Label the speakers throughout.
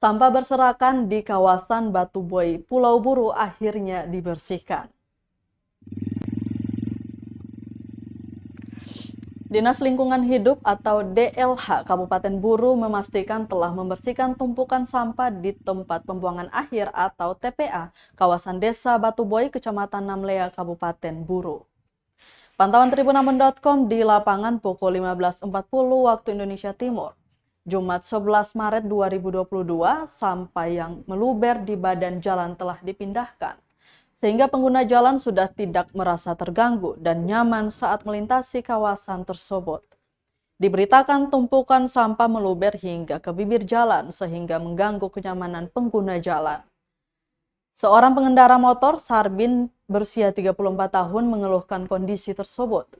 Speaker 1: Sampah berserakan di kawasan Batu Buai, Pulau Buru akhirnya dibersihkan. Dinas Lingkungan Hidup atau DLH Kabupaten Buru memastikan telah membersihkan tumpukan sampah di tempat pembuangan akhir atau TPA, kawasan Desa Batu Buai, Kecamatan Namlea, Kabupaten Buru. Pantauan Tribunambon.com di lapangan pukul 15.40 waktu Indonesia Timur. Jumat 11 Maret 2022, sampah yang meluber di badan jalan telah dipindahkan, sehingga pengguna jalan sudah tidak merasa terganggu dan nyaman saat melintasi kawasan tersebut. Diberitakan tumpukan sampah meluber hingga ke bibir jalan sehingga mengganggu kenyamanan pengguna jalan. Seorang pengendara motor, Sarbin, berusia 34 tahun, mengeluhkan kondisi tersebut.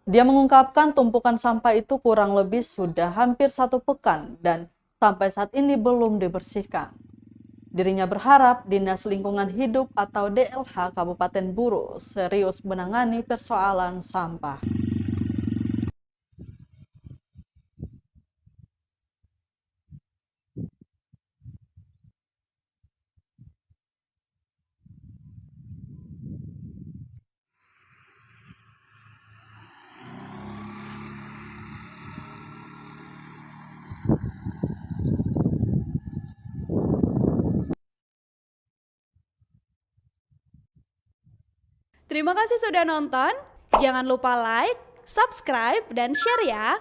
Speaker 1: Dia mengungkapkan tumpukan sampah itu kurang lebih sudah hampir 1 pekan dan sampai saat ini belum dibersihkan. Dirinya berharap Dinas Lingkungan Hidup atau DLH Kabupaten Buru serius menangani persoalan sampah.
Speaker 2: Terima kasih sudah nonton. Jangan lupa like, subscribe, dan share ya.